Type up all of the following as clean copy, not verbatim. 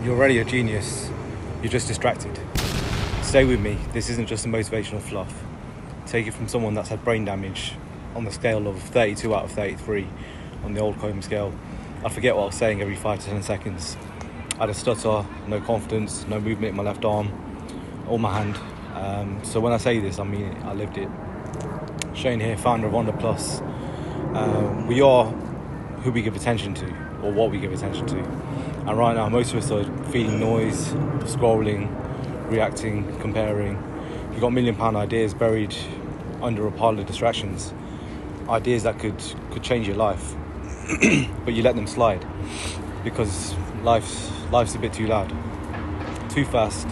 You're already a genius, you're just distracted. Stay with me, this isn't just a motivational fluff. Take it from someone that's had brain damage on the scale of 32 out of 33 on the old Combe scale. I forget what I was saying every 5 to 10 seconds. I had a stutter, no confidence, no movement in my left arm or my hand. So when I say this, I mean it, I lived it. Shane here, founder of Onda Plus. We are who we give attention to, or what we give attention to. And right now, most of us are feeding noise, scrolling, reacting, comparing. You've got £1 million ideas buried under a pile of distractions. Ideas that could change your life, but you let them slide because life's a bit too loud, too fast,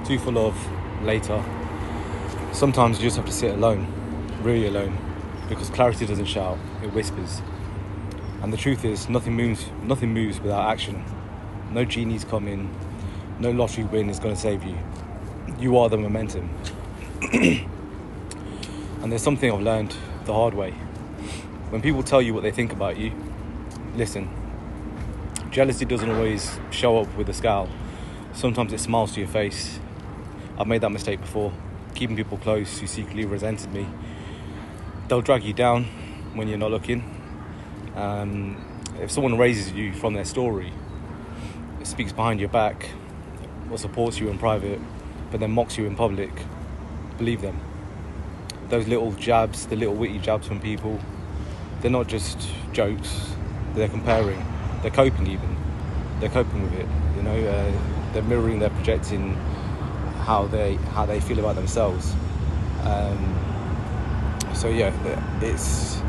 too full of later. Sometimes you just have to sit alone, really alone, because clarity doesn't shout, it whispers. And the truth is, nothing moves without action. No genies come in, no lottery win is going to save you. You are the momentum. And there's something I've learned the hard way. When people tell you what they think about you, listen. Jealousy doesn't always show up with a scowl. Sometimes it smiles to your face. I've made that mistake before, keeping people close who secretly resented me. They'll drag you down when you're not looking. If someone raises you from their story, it speaks behind your back, or supports you in private, but then mocks you in public, believe them. Those little jabs, the little witty jabs from people, they're not just jokes, they're comparing, they're coping even. They're coping with it, you know, they're mirroring, they're projecting how they feel about themselves. So yeah, it's,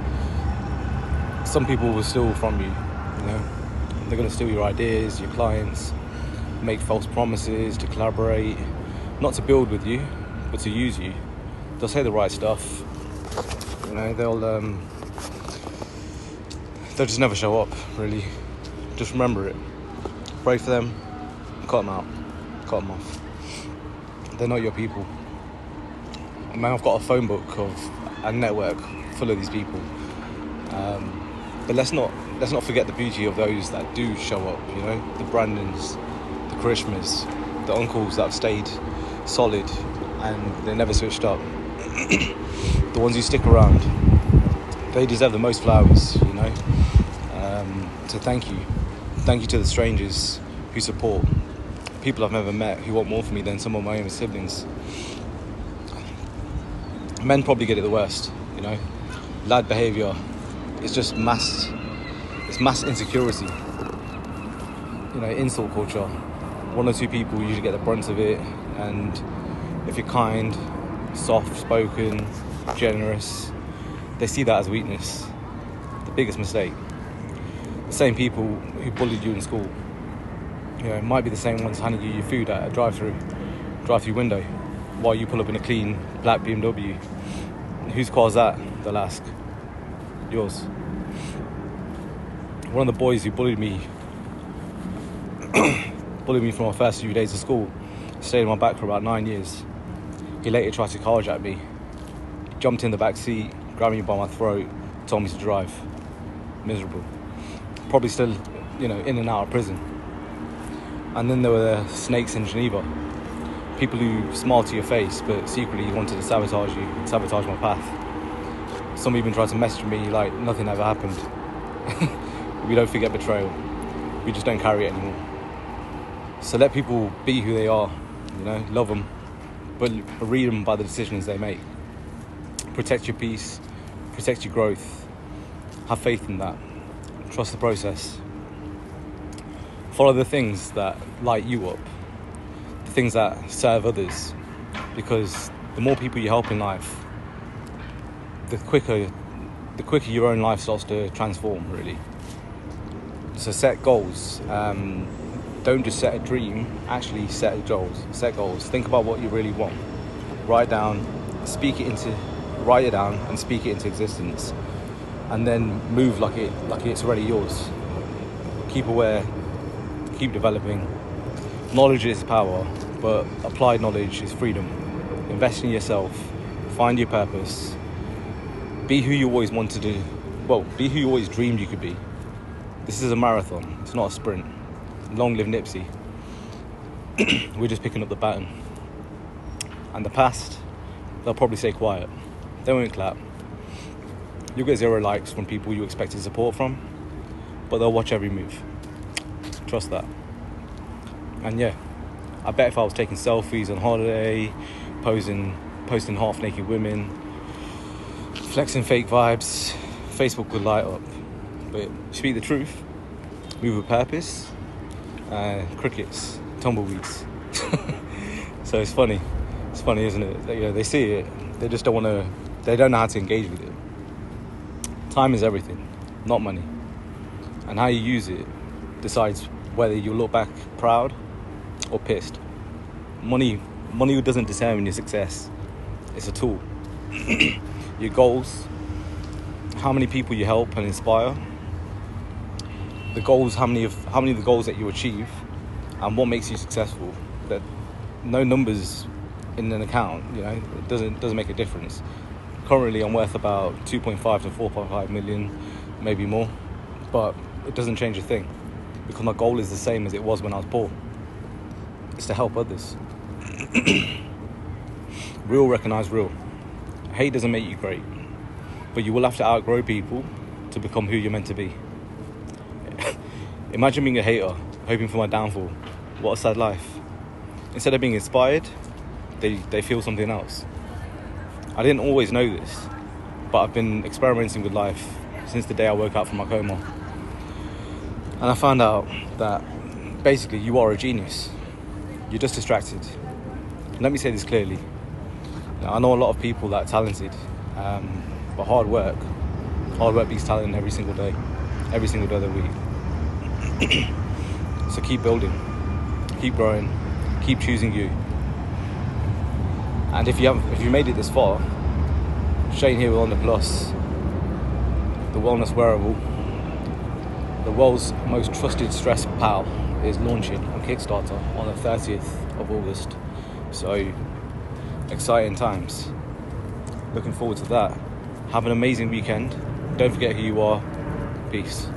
some people will steal from you, you know. They're going to steal your ideas, your clients, make false promises to collaborate, not to build with you, but to use you. They'll say the right stuff, you know, they'll just never show up, really. Just remember it. Pray for them, cut them out, cut them off. They're not your people. Man, I've got a phone book of a network full of these people. But let's not forget the beauty of those that do show up, you know, the Brandons, the Karishmas, the uncles that have stayed solid and they never switched up. The ones who stick around, they deserve the most flowers, you know. So thank you to the strangers who support, people I've never met who want more for me than some of my own siblings. Men probably get it the worst, you know. Lad behaviour, it's just mass insecurity. You know, insult culture. One or two people usually get the brunt of it, and if you're kind, soft-spoken, generous, they see that as weakness. The biggest mistake. The same people who bullied you in school, you know, might be the same ones handing you your food at a drive-through window while you pull up in a clean black BMW. Whose car's that? They'll ask. Yours. One of the boys who bullied me from my first few days of school stayed on my back for about 9 years. He later tried to carjack me, jumped in the back seat, grabbed me by my throat, told me to drive. Miserable. Probably still, you know, in and out of prison. And then there were the snakes in Geneva. People who smile to your face but secretly wanted to sabotage you, sabotage my path. Some even tried to message me like nothing ever happened. We don't forget betrayal. We just don't carry it anymore. So let people be who they are, you know, love them, but read them by the decisions they make. Protect your peace, protect your growth. Have faith in that. Trust the process. Follow the things that light you up, the things that serve others, because the more people you help in life, the quicker your own life starts to transform, really. So set goals. Don't just set a dream, actually set goals. Set goals. Think about what you really want. Write it down and speak it into existence. And then move like it's already yours. Keep aware, keep developing. Knowledge is power, but applied knowledge is freedom. Invest in yourself, find your purpose. Be who you always wanted to, be who you always dreamed you could be. This is a marathon, it's not a sprint. Long live Nipsey. We're just picking up the baton. And the past, they'll probably stay quiet. They won't clap. You'll get 0 likes from people you expected support from, but they'll watch every move. Trust that. And yeah, I bet if I was taking selfies on holiday, posting half-naked women, flexing fake vibes, Facebook would light up. But speak the truth, move with purpose, crickets, tumbleweeds. So it's funny, isn't it? They see it, they just don't know how to engage with it. Time is everything, not money. And how you use it decides whether you look back proud or pissed. Money doesn't determine your success. It's a tool. Your goals, how many people you help and inspire, the goals, how many of the goals that you achieve, and what makes you successful. That no numbers in an account, it doesn't make a difference. Currently, I'm worth about 2.5 to 4.5 million, maybe more, but it doesn't change a thing because my goal is the same as it was when I was poor. It's to help others. Real recognize real. Hate doesn't make you great, but you will have to outgrow people to become who you're meant to be. Imagine being a hater, hoping for my downfall. What a sad life. Instead of being inspired, they feel something else. I didn't always know this, but I've been experimenting with life since the day I woke up from my coma. And I found out that basically you are a genius. You're just distracted. Let me say this clearly. I know a lot of people that are talented, but hard work beats talent every single day of the week. So keep building, keep growing, keep choosing you. And if you made it this far, Shane here with Onda Plus, the wellness wearable, the world's most trusted stress pal, is launching on Kickstarter on the 30th of August. So exciting times. Looking forward to that. Have an amazing weekend. Don't forget who you are. Peace.